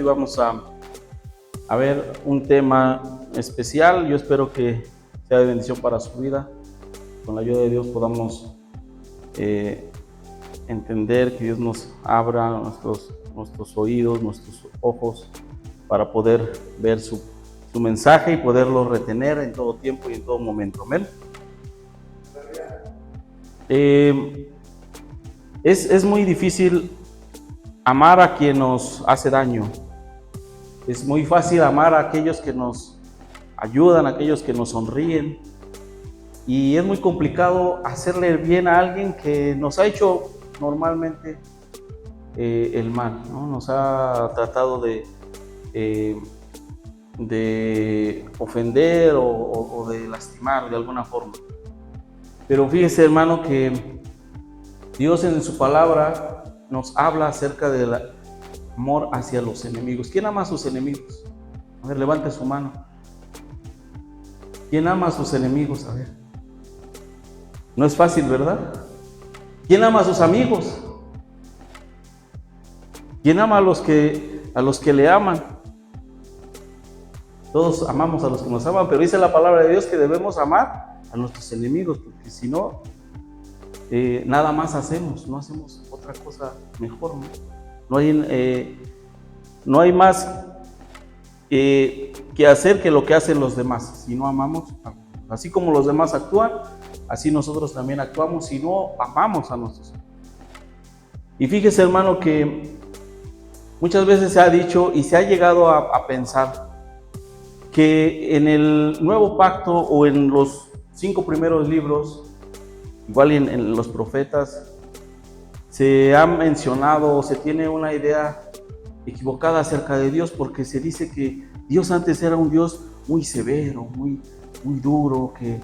vamos a ver un tema especial. Yo espero que sea de bendición para su vida. Con la ayuda de Dios podamos entender, que Dios nos abra nuestros oídos, nuestros ojos, para poder ver su mensaje y poderlo retener en todo tiempo y en todo momento. Amén. Es muy difícil amar a quien nos hace daño. Es muy fácil amar a aquellos que nos ayudan, a aquellos que nos sonríen. Y es muy complicado hacerle bien a alguien que nos ha hecho normalmente el mal, ¿no? Nos ha tratado de ofender o de lastimar de alguna forma. Pero fíjese, hermano, que Dios en su palabra nos habla acerca del amor hacia los enemigos. ¿Quién ama a sus enemigos? A ver, levante su mano. ¿Quién ama a sus enemigos? A ver. No es fácil, ¿verdad? ¿Quién ama a sus amigos? ¿Quién ama a los que le aman? Todos amamos a los que nos aman, pero dice la palabra de Dios que debemos amar a nuestros enemigos, porque si no, nada más hacemos, no hacemos otra cosa mejor, ¿no? No hay más que hacer que lo que hacen los demás. Si no amamos, así como los demás actúan, así nosotros también actuamos si no amamos a nuestros amigos. Y fíjese, hermano, que muchas veces se ha dicho y se ha llegado a pensar que en el Nuevo Pacto o en los 5 primeros libros, igual en los profetas, se ha mencionado o se tiene una idea equivocada acerca de Dios, porque se dice que Dios antes era un Dios muy severo, muy duro, que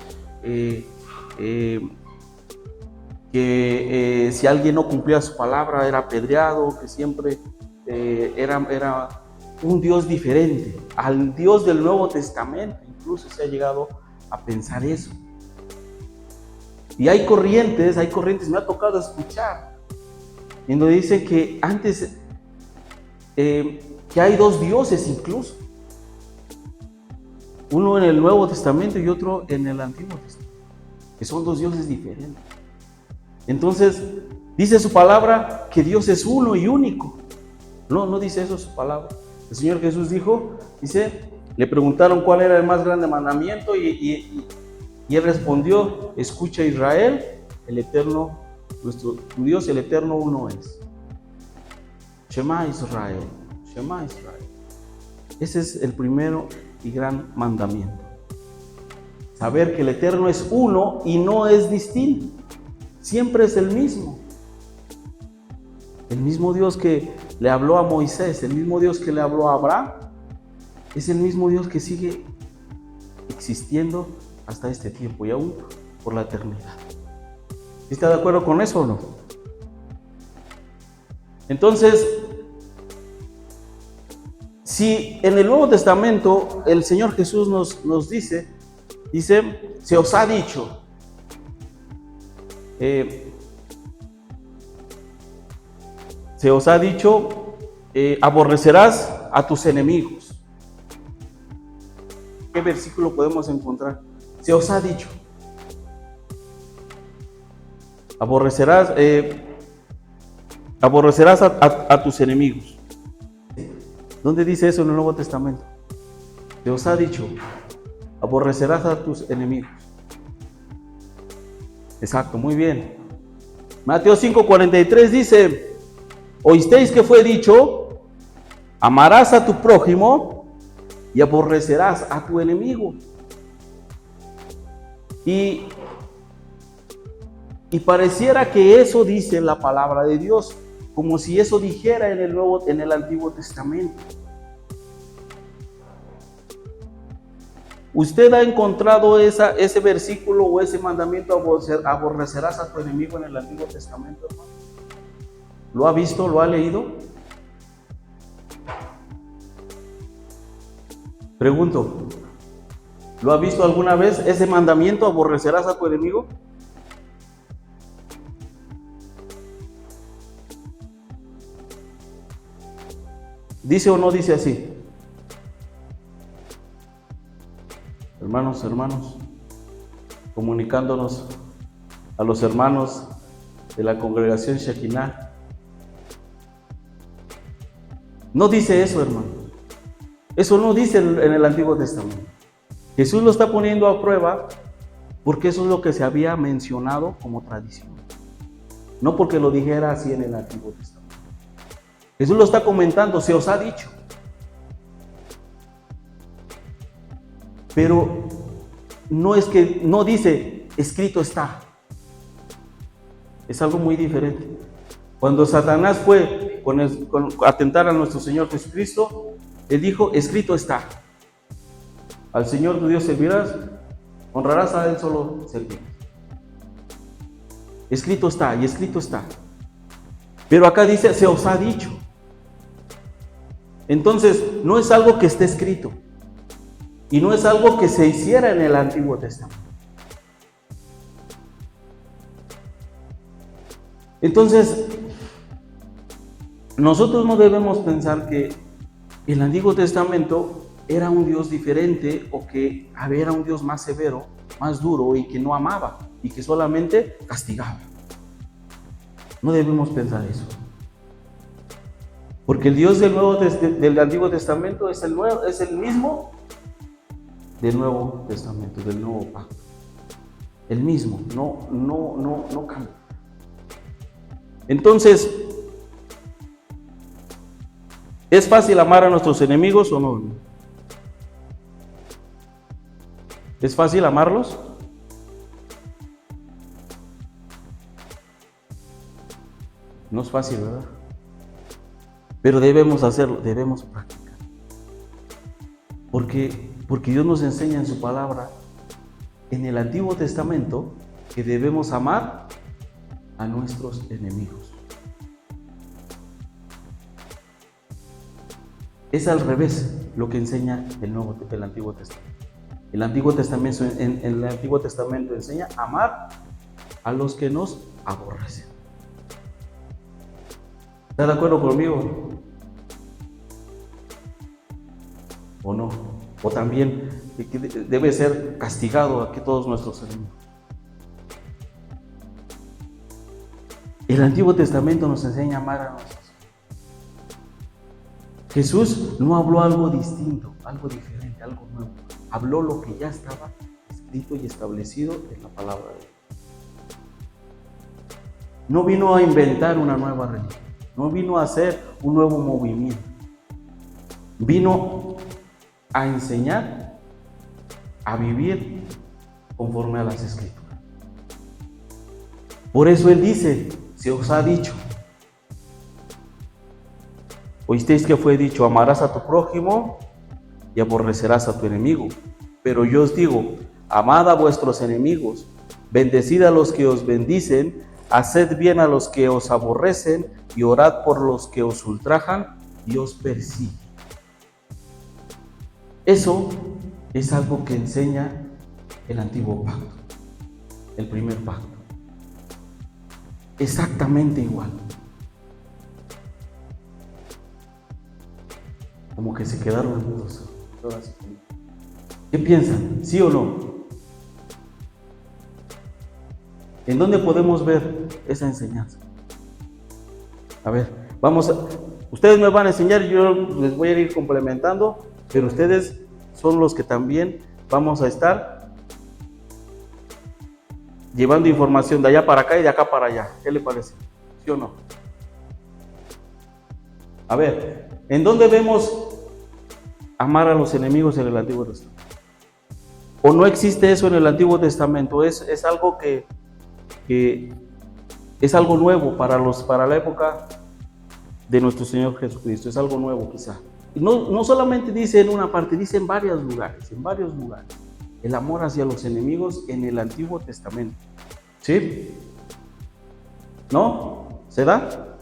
si alguien no cumplía su palabra era apedreado, que siempre era un Dios diferente al Dios del Nuevo Testamento. Incluso se ha llegado a pensar eso. Y hay corrientes, me ha tocado escuchar, en donde dicen que antes, que hay 2 dioses incluso. Uno en el Nuevo Testamento y otro en el Antiguo Testamento, que son 2 dioses diferentes. Entonces, dice su palabra que Dios es uno y único. No dice eso su palabra. El Señor Jesús le preguntaron cuál era el más grande mandamiento y él respondió: escucha, Israel, el eterno, tu Dios, el eterno uno es. Shema Israel, Shema Israel. Ese es el primero y gran mandamiento. Saber que el eterno es uno y no es distinto. Siempre es el mismo. El mismo Dios que le habló a Moisés, el mismo Dios que le habló a Abraham, es el mismo Dios que sigue existiendo hasta este tiempo y aún por la eternidad. ¿Está de acuerdo con eso o no? Entonces, si en el Nuevo Testamento el Señor Jesús nos dice, se os ha dicho, aborrecerás a tus enemigos. ¿Qué versículo podemos encontrar? Se os ha dicho, aborrecerás a tus enemigos. ¿Dónde dice eso en el Nuevo Testamento? Se os ha dicho, aborrecerás a tus enemigos. Exacto, muy bien. Mateo 5:43 dice: oísteis que fue dicho, amarás a tu prójimo y aborrecerás a tu enemigo. Y pareciera que eso dice la palabra de Dios, como si eso dijera en el Antiguo Testamento. ¿Usted ha encontrado ese versículo o ese mandamiento, aborrecerás a tu enemigo, en el Antiguo Testamento, hermano? ¿Lo ha visto? ¿Lo ha leído? Pregunto, ¿lo ha visto alguna vez ese mandamiento, aborrecerás a tu enemigo? ¿Dice o no dice así? Hermanos, comunicándonos a los hermanos de la congregación Shekinah. No dice eso, hermano. Eso no dice en el Antiguo Testamento. Jesús lo está poniendo a prueba porque eso es lo que se había mencionado como tradición. No porque lo dijera así en el Antiguo Testamento. Jesús lo está comentando, se os ha dicho. Pero no es que, no dice, escrito está. Es algo muy diferente. Cuando Satanás fue con atentar a nuestro Señor Jesucristo, Él dijo, escrito está. Al Señor tu Dios servirás, honrarás a Él solo servirás. Escrito está, y escrito está. Pero acá dice, se os ha dicho. Entonces, no es algo que esté escrito. Y no es algo que se hiciera en el Antiguo Testamento. Entonces, nosotros no debemos pensar que el Antiguo Testamento era un Dios diferente o que era un Dios más severo, más duro y que no amaba y que solamente castigaba. No debemos pensar eso. Porque el Dios del Antiguo Testamento es el mismo del Nuevo Testamento, del Nuevo Pacto. El mismo, no cambia. Entonces, ¿es fácil amar a nuestros enemigos o no? ¿Es fácil amarlos? No es fácil, ¿verdad? Pero debemos hacerlo, debemos practicar. Porque Dios nos enseña en su palabra, en el Antiguo Testamento, que debemos amar a nuestros enemigos. Es al revés lo que enseña el Antiguo Testamento. El Antiguo Testamento enseña a amar a los que nos aborrecen. ¿Está de acuerdo conmigo? ¿O no? O también debe ser castigado a todos nuestros enemigos. El Antiguo Testamento nos enseña a amar a nuestros enemigos. Jesús no habló algo distinto, algo diferente, algo nuevo. Habló lo que ya estaba escrito y establecido en la palabra de Dios. No vino a inventar una nueva religión, no vino a hacer un nuevo movimiento. Vino a enseñar a vivir conforme a las Escrituras. Por eso Él dice, se os ha dicho. Oísteis que fue dicho, amarás a tu prójimo y aborrecerás a tu enemigo. Pero yo os digo, amad a vuestros enemigos, bendecid a los que os bendicen, haced bien a los que os aborrecen y orad por los que os ultrajan y os persiguen. Eso es algo que enseña el antiguo pacto, el primer pacto. Exactamente igual. Como que se quedaron mudos. ¿Qué piensan? ¿Sí o no? ¿En dónde podemos ver esa enseñanza? A ver, ustedes me van a enseñar, yo les voy a ir complementando, pero ustedes son los que también vamos a estar llevando información de allá para acá y de acá para allá. ¿Qué le parece? ¿Sí o no? A ver, ¿en dónde vemos amar a los enemigos en el Antiguo Testamento? ¿O no existe eso en el Antiguo Testamento? Es algo que es algo nuevo para la época de nuestro Señor Jesucristo. Es algo nuevo quizá. Y no solamente dice en una parte, dice en varios lugares. El amor hacia los enemigos en el Antiguo Testamento. ¿Sí? ¿No? ¿Se da?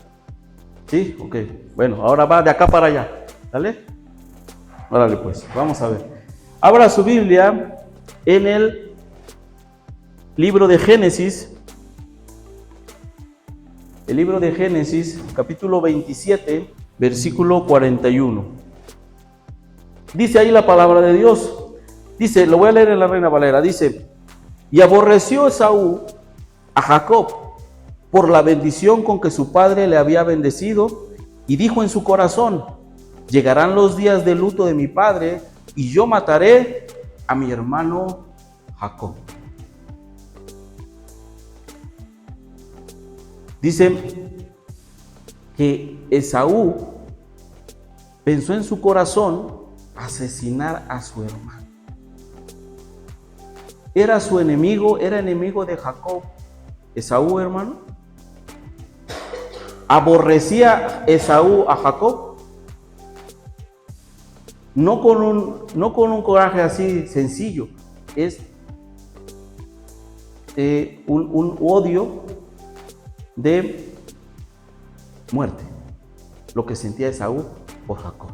¿Sí? Ok. Bueno, ahora va de acá para allá. ¿Dale? Órale pues, vamos a ver. Abra su Biblia en el libro de Génesis. El libro de Génesis, capítulo 27. versículo 41. Dice ahí la palabra de Dios. Dice, lo voy a leer en la Reina Valera. Dice, y aborreció Esaú a Jacob por la bendición con que su padre le había bendecido, y dijo en su corazón, llegarán los días de luto de mi padre, y yo mataré a mi hermano Jacob. Dice que Esaú pensó en su corazón asesinar a su hermano. Era su enemigo, era enemigo de Jacob. Esaú, hermano. ¿Aborrecía Esaú a Jacob? No con un coraje así sencillo. Es un odio de muerte. Lo que sentía Esaú por Jacob.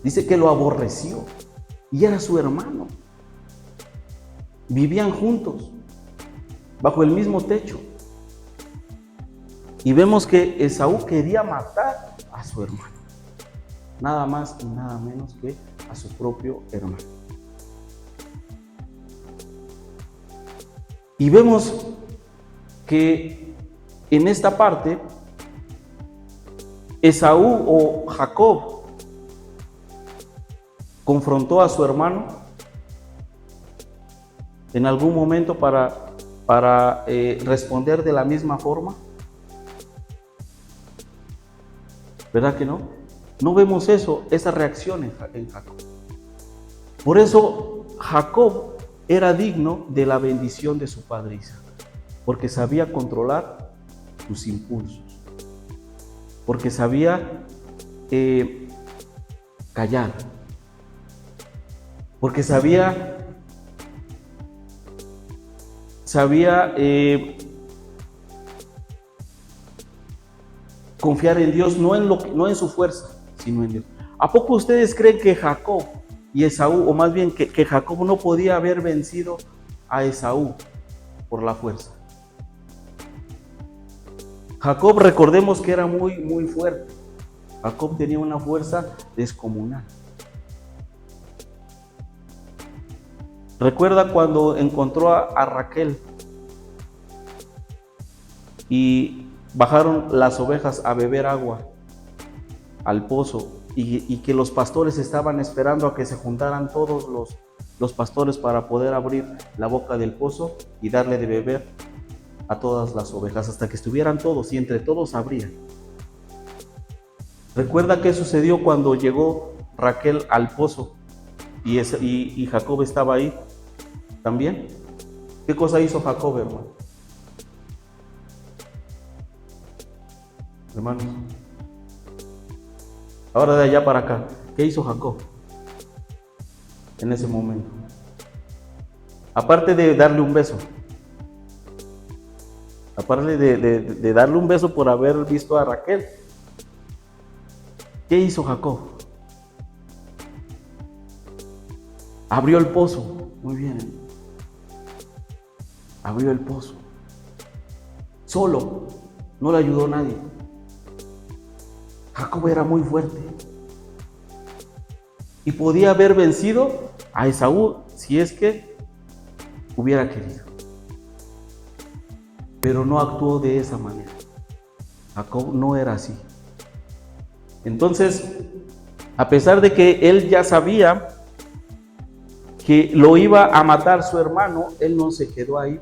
Dice que lo aborreció. Y era su hermano. Vivían juntos, bajo el mismo techo. Y vemos que Esaú quería matar a su hermano. Nada más y nada menos que a su propio hermano. Y vemos que en esta parte, Esaú o Jacob confrontó a su hermano en algún momento para responder de la misma forma. ¿Verdad que no? No vemos esa reacción en Jacob. Por eso Jacob era digno de la bendición de su padre Isaac, porque sabía controlar sus impulsos, porque sabía callar, porque sabía confiar en Dios, no en su fuerza, sino en Dios. ¿A poco ustedes creen que Jacob y Esaú, o más bien que Jacob no podía haber vencido a Esaú por la fuerza? Jacob, recordemos que era muy, muy fuerte. Jacob tenía una fuerza descomunal. Recuerda cuando encontró a Raquel y bajaron las ovejas a beber agua al pozo y que los pastores estaban esperando a que se juntaran todos los pastores para poder abrir la boca del pozo y darle de beber a todas las ovejas hasta que estuvieran todos, y entre todos abrían. Recuerda qué sucedió cuando llegó Raquel al pozo y Jacob estaba ahí también. ¿Qué cosa hizo Jacob, hermano? Hermanos, ahora de allá para acá, ¿qué hizo Jacob en ese momento? Aparte de darle un beso, aparte de darle un beso por haber visto a Raquel, ¿qué hizo Jacob? Abrió el pozo. Muy bien. Abrió el pozo. Solo. No le ayudó a nadie. Jacob era muy fuerte. Y podía haber vencido a Esaú si es que hubiera querido. Pero no actuó de esa manera. Jacob no era así. Entonces, a pesar de que él ya sabía que lo iba a matar su hermano, él no se quedó ahí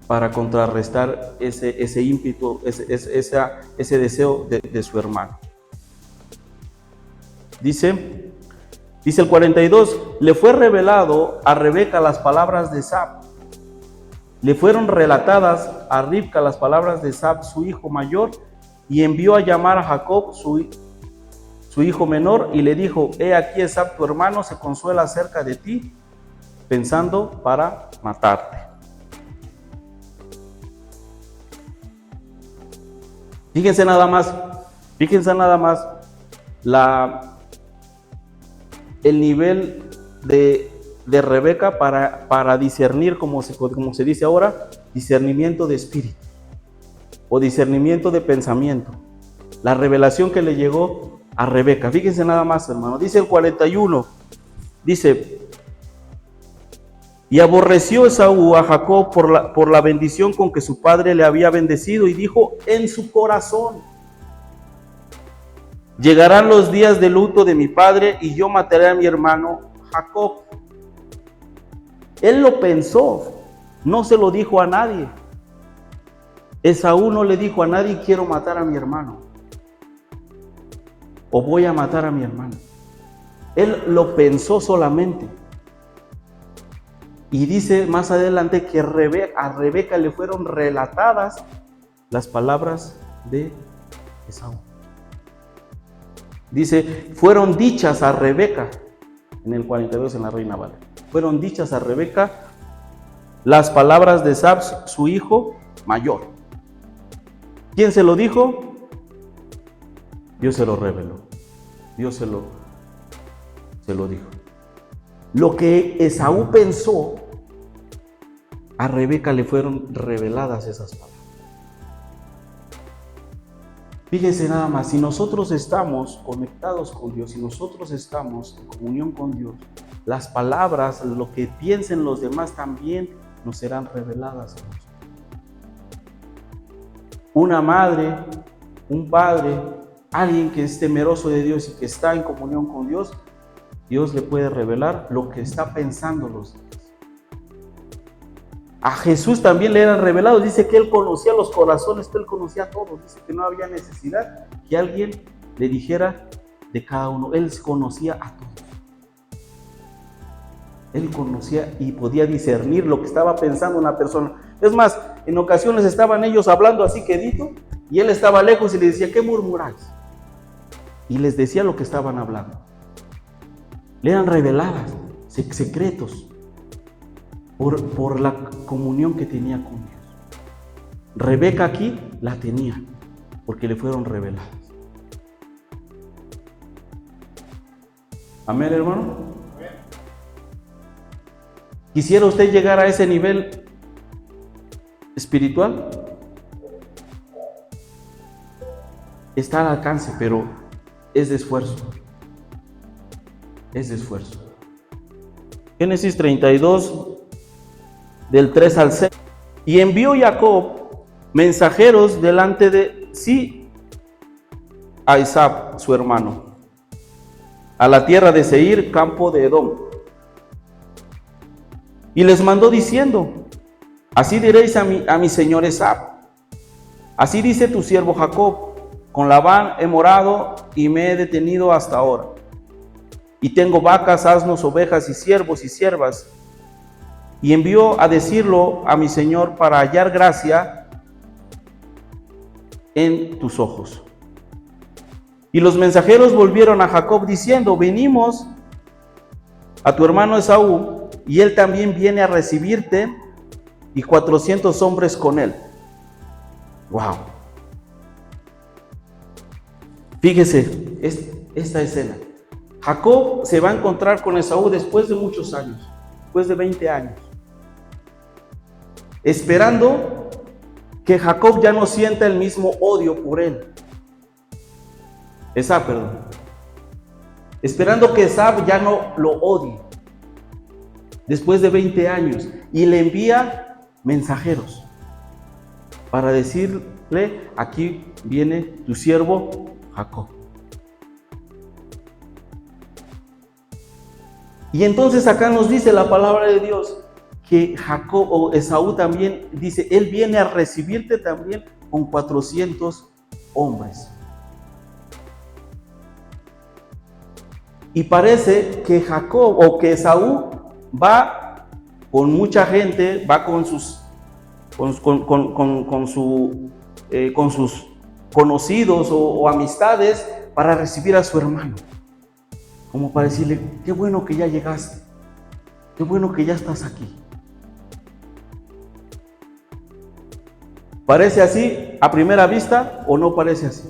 para contrarrestar ese ímpetu, ese deseo de su hermano. Dice el 42, le fue revelado a Rebeca las palabras de Sab. Le fueron relatadas a Ribca las palabras de Sab, su hijo mayor, y envió a llamar a Jacob, su hijo menor, y le dijo, he aquí Esab tu hermano se consuela acerca de ti, pensando para matarte. Fíjense nada más el nivel de Rebeca para discernir, como se dice ahora, discernimiento de espíritu. o discernimiento de pensamiento. La revelación que le llegó a Rebeca. Fíjense nada más, hermano. Dice el 41. Dice: y aborreció Esaú a Jacob por la bendición con que su padre le había bendecido, y dijo en su corazón: llegarán los días de luto de mi padre, y yo mataré a mi hermano Jacob. Él lo pensó, no se lo dijo a nadie. Esaú no le dijo a nadie: quiero matar a mi hermano, o voy a matar a mi hermano. Él lo pensó solamente. Y dice más adelante que a Rebeca le fueron relatadas las palabras de Esaú. Dice, fueron dichas a Rebeca, en el 42 en la Reina Valera. Fueron dichas a Rebeca las palabras de Esaú, su hijo mayor. ¿Quién se lo dijo? Dios se lo reveló. Dios se lo dijo. Lo que Esaú pensó, a Rebeca le fueron reveladas esas palabras. Fíjense nada más, si nosotros estamos conectados con Dios, si nosotros estamos en comunión con Dios, las palabras, lo que piensen los demás también nos serán reveladas a nosotros. Una madre, un padre, alguien que es temeroso de Dios y que está en comunión con Dios, Dios le puede revelar lo que está pensando los demás. A Jesús también le eran revelados. Dice que Él conocía los corazones, que Él conocía a todos. Dice que no había necesidad que alguien le dijera de cada uno. Él conocía a todos. Él conocía y podía discernir lo que estaba pensando una persona. Es más, en ocasiones estaban ellos hablando así quedito y Él estaba lejos y les decía: ¿qué murmuráis? Y les decía lo que estaban hablando. Le eran reveladas, secretos, por la comunión que tenía con Dios. Rebeca aquí la tenía, porque le fueron reveladas. Amén, hermano. ¿Quisiera usted llegar a ese nivel espiritual? Está al alcance, pero es de esfuerzo. Es de esfuerzo. Génesis 32, del 3 al 6. Y envió Jacob mensajeros delante de sí a Esaú, su hermano, a la tierra de Seir, campo de Edom. Y les mandó diciendo: así diréis a mi señor Esaú: así dice tu siervo Jacob, con Labán he morado y me he detenido hasta ahora. Y tengo vacas, asnos, ovejas y siervos y siervas. Y envió a decirlo a mi señor para hallar gracia en tus ojos. Y los mensajeros volvieron a Jacob diciendo: venimos a tu hermano Esaú, y él también viene a recibirte, y 400 hombres con él. Wow. Fíjese esta escena. Jacob se va a encontrar con Esaú después de muchos años, después de 20 años, esperando que Jacob ya no sienta el mismo odio por él. Esaú, perdón. Esperando que Esaú ya no lo odie, después de 20 años, y le envía mensajeros para decirle: aquí viene tu siervo Jacob. Y entonces acá nos dice la palabra de Dios que Jacob o Esaú también dice: él viene a recibirte también con 400 hombres. Y parece que Jacob o que Esaú va con mucha gente, va con sus conocidos o amistades para recibir a su hermano, como para decirle: qué bueno que ya llegaste, qué bueno que ya estás aquí. ¿Parece así a primera vista o no parece así?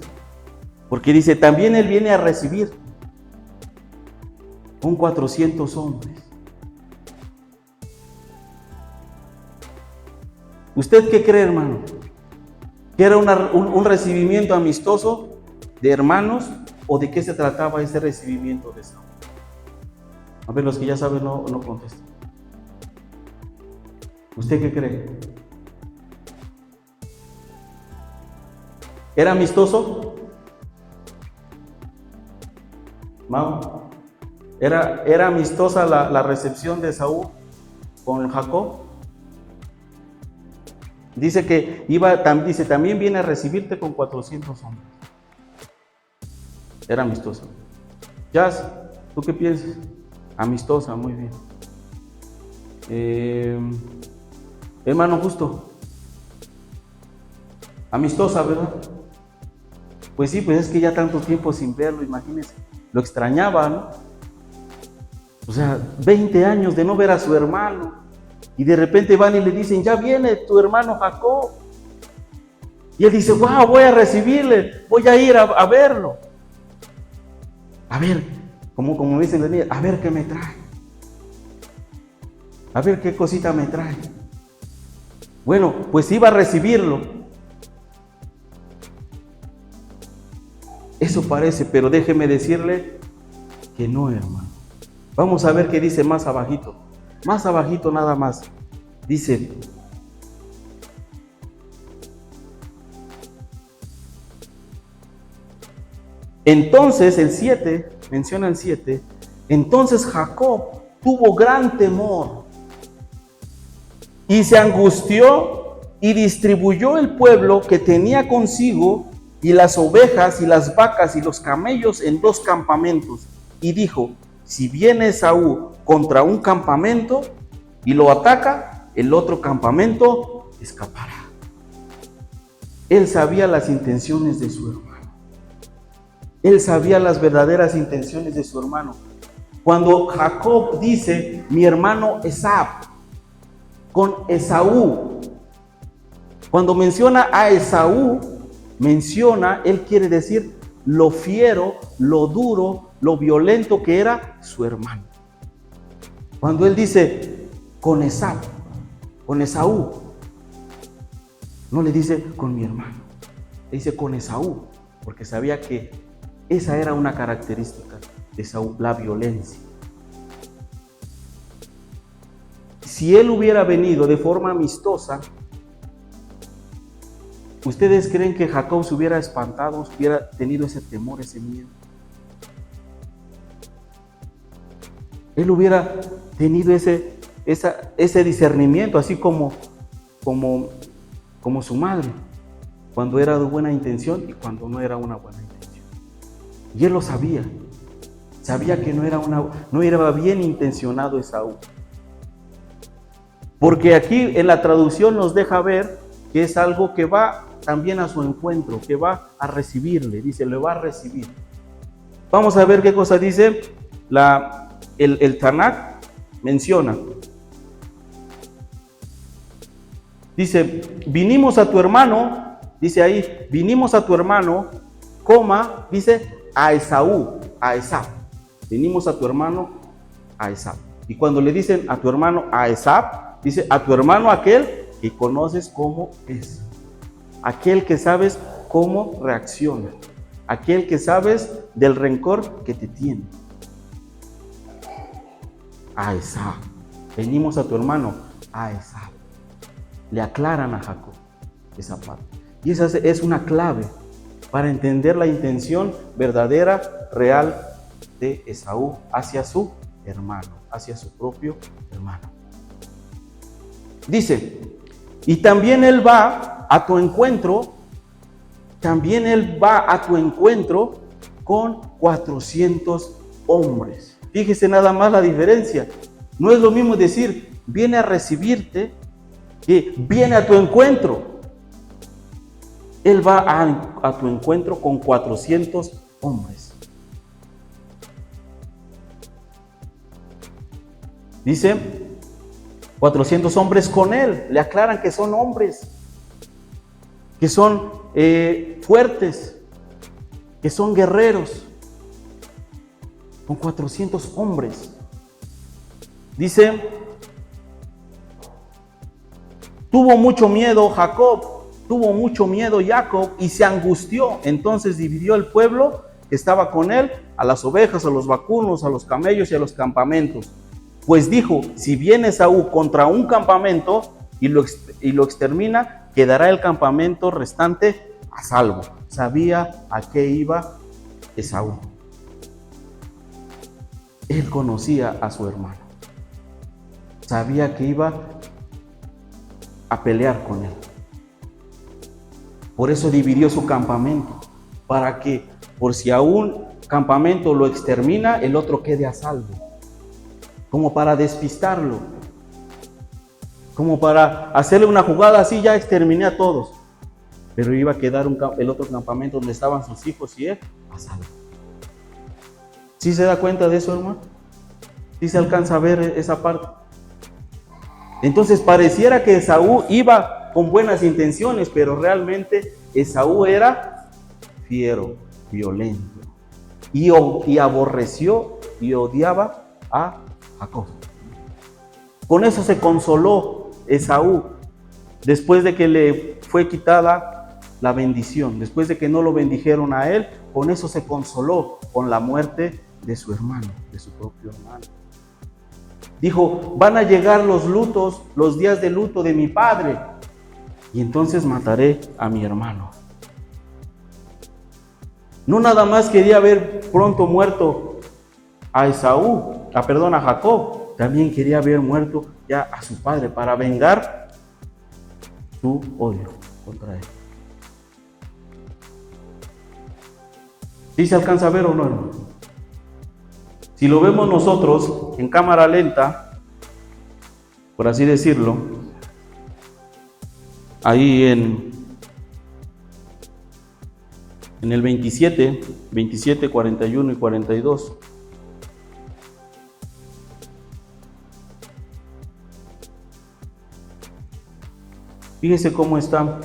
Porque dice: también él viene a recibir con 400 hombres. ¿Usted qué cree, hermano? ¿Que era un recibimiento amistoso de hermanos o de qué se trataba ese recibimiento de Saúl? A ver, los que ya saben no contesten. ¿Usted qué cree? ¿Era amistoso? ¿Mau? ¿Era amistosa la recepción de Saúl con Jacob? Dice que también viene a recibirte con 400 hombres. Era amistosa. Jazz, ¿tú qué piensas? Amistosa, muy bien. Hermano Justo, amistosa, ¿verdad? Pues sí, pues es que ya tanto tiempo sin verlo, imagínense, lo extrañaba, ¿no? O sea, 20 años de no ver a su hermano, y de repente van y le dicen, ya viene tu hermano Jacob. Y él dice, wow, voy a recibirle, voy a ir a verlo. A ver, como dicen los niños, a ver qué me trae. A ver qué cosita me trae. Bueno, pues iba a recibirlo. Eso parece, pero déjeme decirle que no, hermano. Vamos a ver qué dice más abajito. Más abajito nada más. Dice, entonces el 7, menciona el 7, entonces Jacob tuvo gran temor y se angustió y distribuyó el pueblo que tenía consigo y las ovejas y las vacas y los camellos en 2 campamentos. Y dijo, si viene Esaú contra un campamento y lo ataca, el otro campamento escapará. Él sabía las intenciones de su hermano. Él sabía las verdaderas intenciones de su hermano. Cuando Jacob dice, mi hermano Esab, con Esaú, cuando menciona a Esaú, él quiere decir lo fiero, lo duro, lo violento que era su hermano. Cuando él dice, con Esab, con Esaú, no le dice con mi hermano, le dice con Esaú, porque sabía que esa era una característica de Saúl, la violencia. Si él hubiera venido de forma amistosa, ¿ustedes creen que Jacob se hubiera espantado, hubiera tenido ese temor, ese miedo? Él hubiera tenido ese discernimiento, así como su madre, cuando era de buena intención y cuando no era una buena intención. Y él lo sabía. Sabía que no era bien intencionado Esaú. Porque aquí en la traducción nos deja ver que es algo que va también a su encuentro, que va a recibirle. Dice, le va a recibir. Vamos a ver qué cosa dice el Tanakh, menciona. Dice, vinimos a tu hermano, dice ahí, vinimos a tu hermano, dice, a Esaú, a Esab. Vinimos a tu hermano, a Esab. Y cuando le dicen a tu hermano, a Esab, dice, a tu hermano aquel que conoces cómo es. Aquel que sabes cómo reacciona. Aquel que sabes del rencor que te tiene. A Esab. Venimos a tu hermano, a Esab. Le aclaran a Jacob esa parte. Y esa es una clave para entender la intención verdadera, real de Esaú hacia su hermano, hacia su propio hermano. Dice, y también él va a tu encuentro, con 400 hombres. Fíjese nada más la diferencia. No es lo mismo decir, viene a recibirte, que viene a tu encuentro. Él va a tu encuentro con 400 hombres. Dice, 400 hombres con él. Le aclaran que son hombres, que son fuertes, que son guerreros. Con 400 hombres. Dice, tuvo mucho miedo Jacob tuvo mucho miedo Jacob y se angustió. Entonces dividió el pueblo que estaba con él, a las ovejas, a los vacunos, a los camellos y a los campamentos. Pues dijo, si viene Esaú contra un campamento y lo extermina, quedará el campamento restante a salvo. Sabía a qué iba Esaú. Él conocía a su hermano. Sabía que iba a pelear con él. Por eso dividió su campamento, para que por si a un campamento lo extermina, el otro quede a salvo. Como para despistarlo. Como para hacerle una jugada así, ya exterminé a todos. Pero iba a quedar el otro campamento donde estaban sus hijos y él a salvo. ¿Sí se da cuenta de eso, hermano? ¿Sí se alcanza a ver esa parte? Entonces pareciera que Esaú iba con buenas intenciones, pero realmente Esaú era fiero, violento, y aborreció y odiaba a Jacob. Con eso se consoló Esaú, después de que le fue quitada la bendición, después de que no lo bendijeron a él, con eso se consoló, con la muerte de su hermano, de su propio hermano. Dijo, van a llegar los lutos, los días de luto de mi padre, y entonces mataré a mi hermano. No nada más quería ver pronto muerto a Jacob, también quería ver muerto ya a su padre para vengar su odio contra él. ¿Sí se alcanza a ver o no, hermano? Si lo vemos nosotros en cámara lenta, por así decirlo, ahí en el 27, 41 y 42. Fíjese cómo está.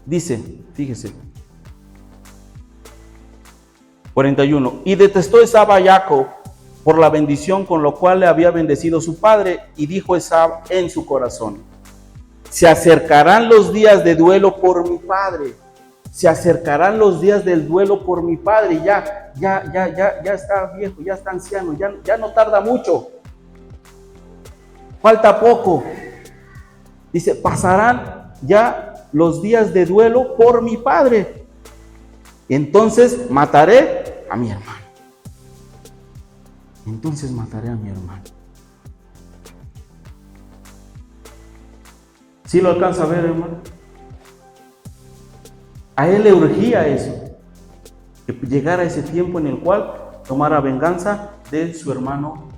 Dice, fíjese. 41. Y detestó Esab a Jacob por la bendición con lo cual le había bendecido su padre, y dijo Esab en su corazón: se acercarán los días de duelo por mi padre. Se acercarán los días del duelo por mi padre. Ya está viejo, ya está anciano, ya no tarda mucho. Falta poco. Dice, pasarán ya los días de duelo por mi padre. Entonces mataré a mi hermano. Entonces mataré a mi hermano. ¿Sí lo alcanza a ver, hermano? A él le urgía eso, que llegara ese tiempo en el cual tomara venganza de su hermano.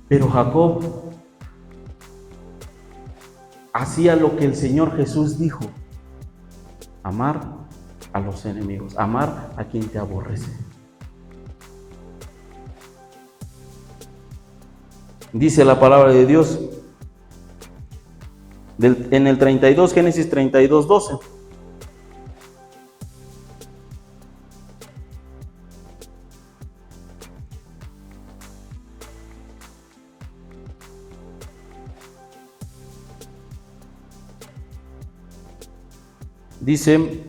Pero Jacob hacía lo que el Señor Jesús dijo: amar a los enemigos, amar a quien te aborrece. Dice la palabra de Dios en el 32, Génesis 32, 12. Dice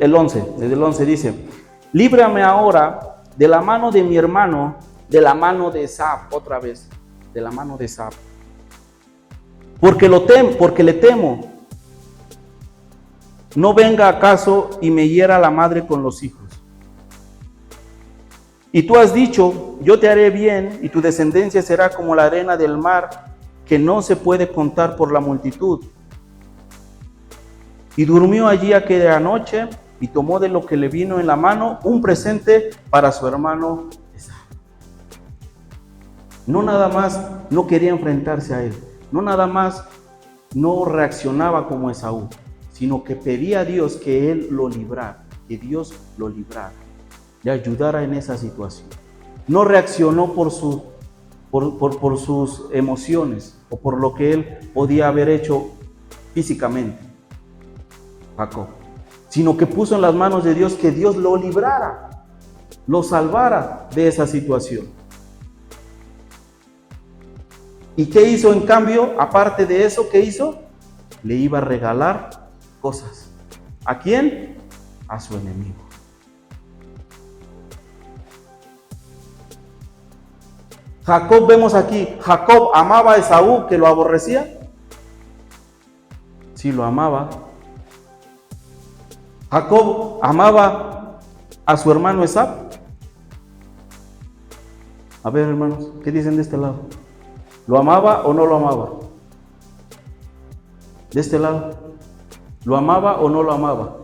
el 11, desde el 11 dice: líbrame ahora de la mano de mi hermano, de la mano de Esab, otra vez, de la mano de Esab, porque le temo, no venga acaso y me hiera la madre con los hijos. Y tú has dicho: yo te haré bien, y tu descendencia será como la arena del mar, que no se puede contar por la multitud. Y durmió allí aquella noche, y tomó de lo que le vino en la mano un presente para su hermano Esab. No nada más no quería enfrentarse a él, no nada más no reaccionaba como Esaú, sino que pedía a Dios que él lo librara, que Dios lo librara, le ayudara en esa situación. No reaccionó por sus emociones o por lo que él podía haber hecho físicamente. Jacob sino que puso en las manos de Dios que Dios lo librara, lo salvara de esa situación. ¿Y qué hizo en cambio? Aparte de eso, ¿qué hizo? Le iba a regalar cosas. ¿A quién? A su enemigo. Jacob, vemos aquí, Jacob amaba a Esaú, que lo aborrecía. Sí, lo amaba. Jacob amaba a su hermano Esaú. A ver, hermanos, ¿qué dicen de este lado? ¿Lo amaba o no lo amaba? De este lado, ¿lo amaba o no lo amaba?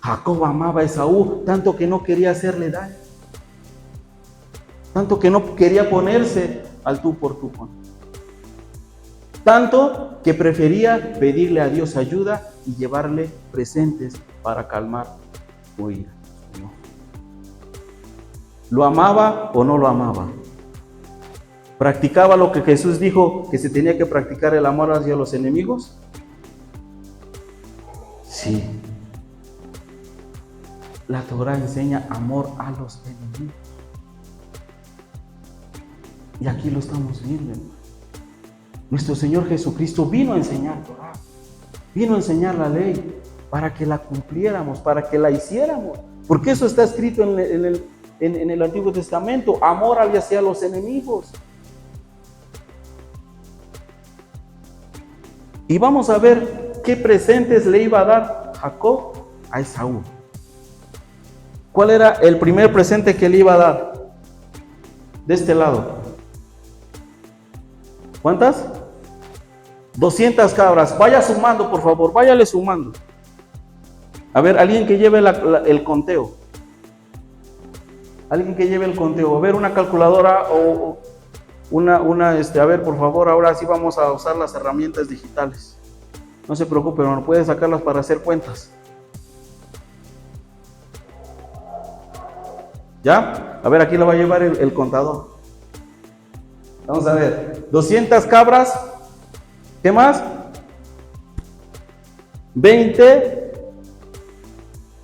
Jacob amaba a Esaú, tanto que no quería hacerle daño. Tanto que no quería ponerse al tú por tú con él. Tanto que prefería pedirle a Dios ayuda y llevarle presentes para calmar su ira. ¿Lo amaba o no lo amaba? ¿Practicaba lo que Jesús dijo que se tenía que practicar, el amor hacia los enemigos? Sí. La Torá enseña amor a los enemigos. Y aquí lo estamos viendo, hermano. Nuestro Señor Jesucristo vino a enseñar Torá, vino a enseñar la ley para que la cumpliéramos, para que la hiciéramos. Porque eso está escrito en el Antiguo Testamento, amor hacia los enemigos. Y vamos a ver qué presentes le iba a dar Jacob a Esaú. ¿Cuál era el primer presente que le iba a dar? De este lado. ¿Cuántas? 200 cabras. Vaya sumando, por favor, váyale sumando. A ver, alguien que lleve el conteo. Alguien que lleve el conteo. A ver, una calculadora o a ver, por favor, ahora sí vamos a usar las herramientas digitales. No se preocupe, hermano, puede sacarlas para hacer cuentas. ¿Ya? A ver, aquí lo va a llevar el contador. Vamos a ver, 200 cabras, ¿qué más? 20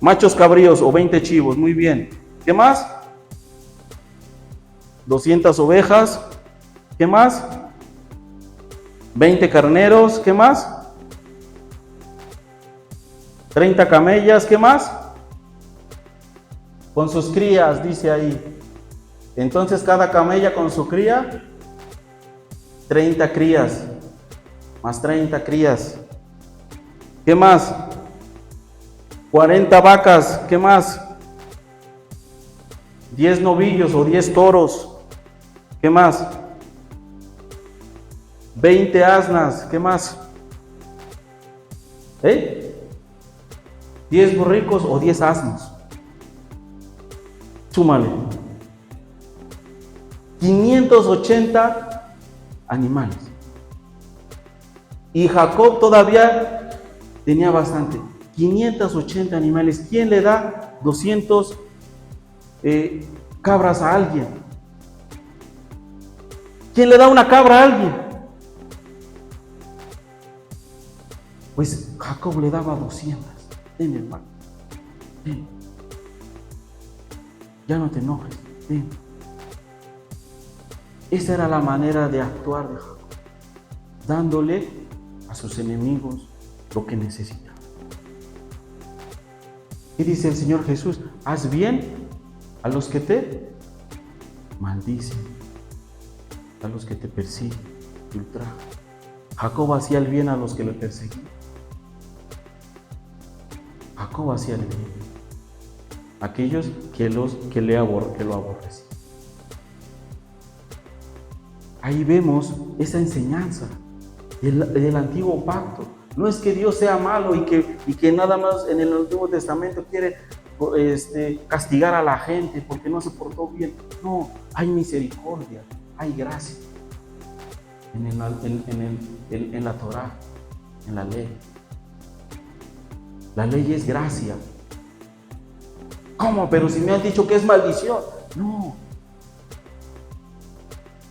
machos cabríos o 20 chivos, muy bien. ¿Qué más? 200 ovejas, ¿qué más? 20 carneros, ¿qué más? 30 camellas, ¿qué más? Con sus crías, dice ahí. Entonces cada camella con su cría, 30 crías, más 30 crías. ¿Qué más? 40 vacas, ¿qué más? 10 novillos o 10 toros, ¿qué más? 20 asnas, ¿qué más? 10 borricos o 10 asnos. Súmale. 580 animales. Y Jacob todavía tenía bastante. 580 animales. ¿Quién le da 200 cabras a alguien? ¿Quién le da una cabra a alguien? Pues Jacob le daba 200. Ven, hermano. Ven. Ya no te enojes. Ven. Esa era la manera de actuar de Jacob, dándole a sus enemigos lo que necesitaban. Y dice el Señor Jesús: haz bien a los que te maldicen, a los que te persiguen, te ultrajan. Jacob hacía el bien a los que le perseguían. Jacob hacía el bien a aquellos que lo aborrecían. Ahí vemos esa enseñanza del antiguo pacto. No es que Dios sea malo y que nada más en el Antiguo Testamento quiere castigar a la gente porque no se portó bien. No, hay misericordia, hay gracia en la Torá, en la ley. La ley es gracia. ¿Cómo? Pero si me han dicho que es maldición. No.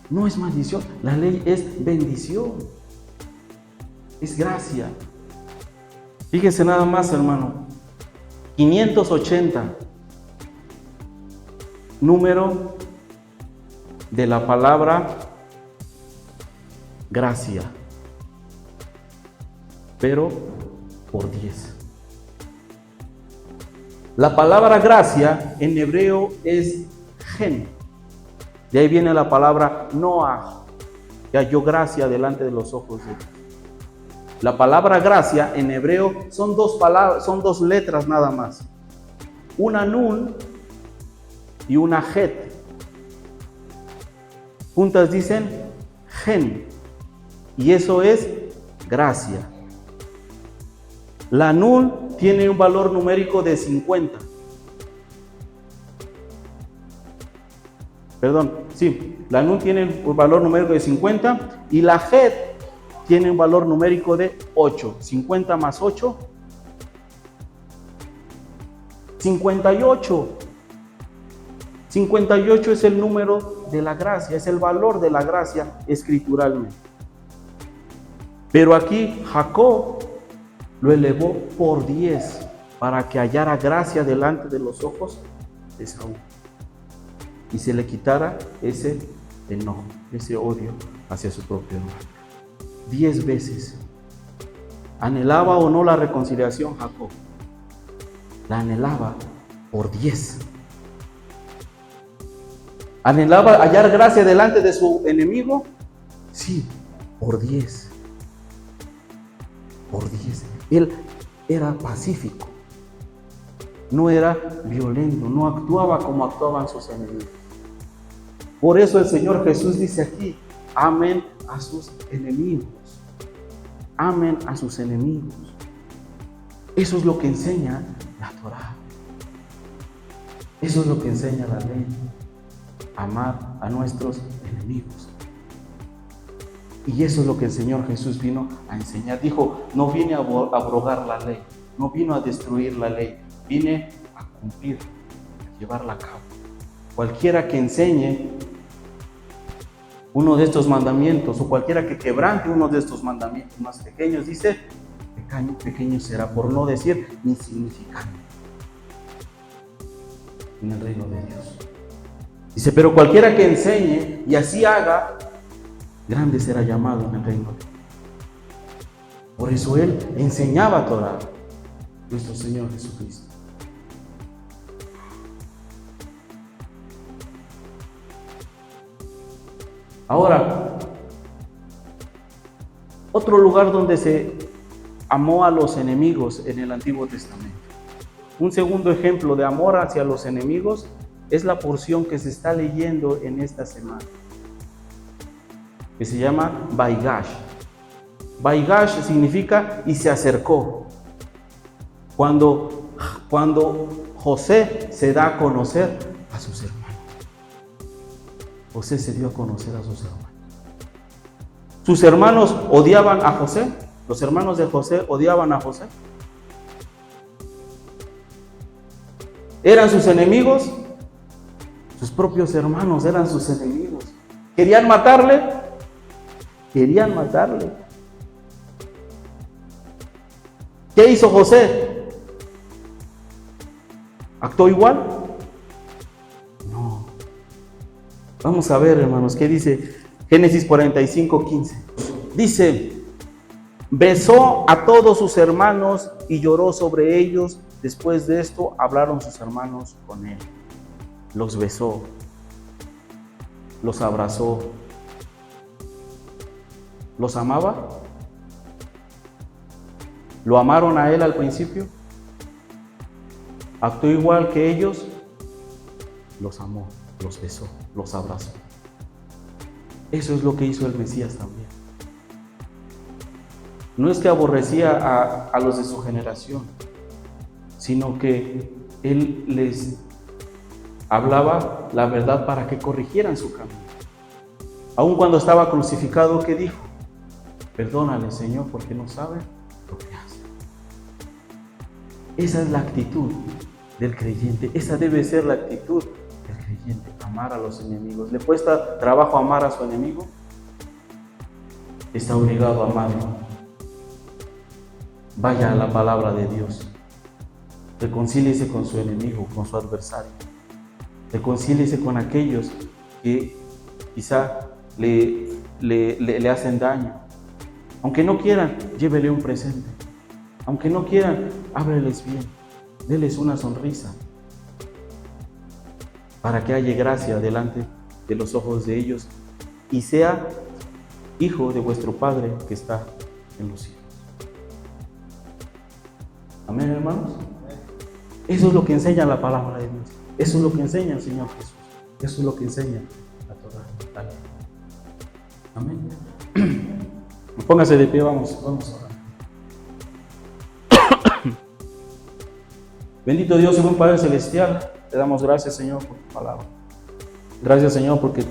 No es maldición, la ley es bendición, es gracia. Fíjese nada más, hermano, 580, número de la palabra gracia, pero por 10. La palabra gracia en hebreo es gen. De ahí viene la palabra Noah, que halló gracia delante de los ojos de Dios. La palabra gracia en hebreo son dos palabras, son dos letras nada más. Una nun y una het. Juntas dicen gen. Y eso es gracia. La nun tiene un valor numérico de 50. La nun tiene un valor numérico de 50 y la het tiene un valor numérico de 8. 50 más 8, 58. 58 es el número de la gracia, es el valor de la gracia escrituralmente. Pero aquí Jacob lo elevó por 10 para que hallara gracia delante de los ojos de Saúl y se le quitara ese enojo, ese odio hacia su propio hermano. 10 veces. ¿Anhelaba o no la reconciliación Jacob? La anhelaba por 10. ¿Anhelaba hallar gracia delante de su enemigo? Sí, por 10. Por 10. Él era pacífico. No era violento, no actuaba como actuaban sus enemigos. Por eso el Señor Jesús dice aquí, amen a sus enemigos. Amen a sus enemigos. Eso es lo que enseña la Torá. Eso es lo que enseña la ley. Amar a nuestros enemigos. Y eso es lo que el Señor Jesús vino a enseñar. Dijo, no vine a abrogar la ley, no vino a destruir la ley, vine a cumplir, a llevarla a cabo. Cualquiera que enseñe uno de estos mandamientos o cualquiera que quebrante uno de estos mandamientos más pequeños, dice, pequeño será, por no decir insignificante en el reino de Dios. Dice, pero cualquiera que enseñe y así haga, grande será llamado en el reino de Dios. Por eso él enseñaba Torá, nuestro Señor Jesucristo. Ahora, otro lugar donde se amó a los enemigos en el Antiguo Testamento. Un segundo ejemplo de amor hacia los enemigos es la porción que se está leyendo en esta semana, que se llama Vaigash. Vaigash significa y se acercó. Cuando José se da a conocer a sus hermanos. José se dio a conocer a sus hermanos. Sus hermanos odiaban a José. Los hermanos de José odiaban a José. ¿Eran sus enemigos? Sus propios hermanos eran sus enemigos. ¿Querían matarle? Querían matarle. ¿Qué hizo José? ¿Actuó igual? No. Vamos a ver, hermanos, ¿qué dice Génesis 45:15? Dice, besó a todos sus hermanos y lloró sobre ellos. Después de esto hablaron sus hermanos con él. Los besó, los abrazó. ¿Los amaba? ¿Lo amaron a él al principio? ¿Actuó igual que ellos? Los amó, los besó, los abrazó. Eso es lo que hizo el Mesías también. No es que aborrecía a los de su generación, sino que él les hablaba la verdad para que corrigieran su camino. Aun cuando estaba crucificado, ¿qué dijo? Perdónale, Señor, porque no sabe lo que hace. Esa es la actitud del creyente. Esa debe ser la actitud del creyente, amar a los enemigos. ¿Le cuesta trabajo amar a su enemigo? Está obligado a amarlo. Vaya a la palabra de Dios. Reconcíliese con su enemigo, con su adversario. Reconcíliese con aquellos que quizá le hacen daño. Aunque no quieran, llévele un presente. Aunque no quieran, hábleles bien. Déles una sonrisa. Para que haya gracia delante de los ojos de ellos y sea hijo de vuestro Padre que está en los cielos. Amén, hermanos. Eso es lo que enseña la palabra de Dios. Eso es lo que enseña el Señor Jesús. Eso es lo que enseña la Torá. Amén. Póngase de pie, vamos a orar. Bendito Dios y buen Padre Celestial, te damos gracias, Señor, por tu palabra. Gracias, Señor, porque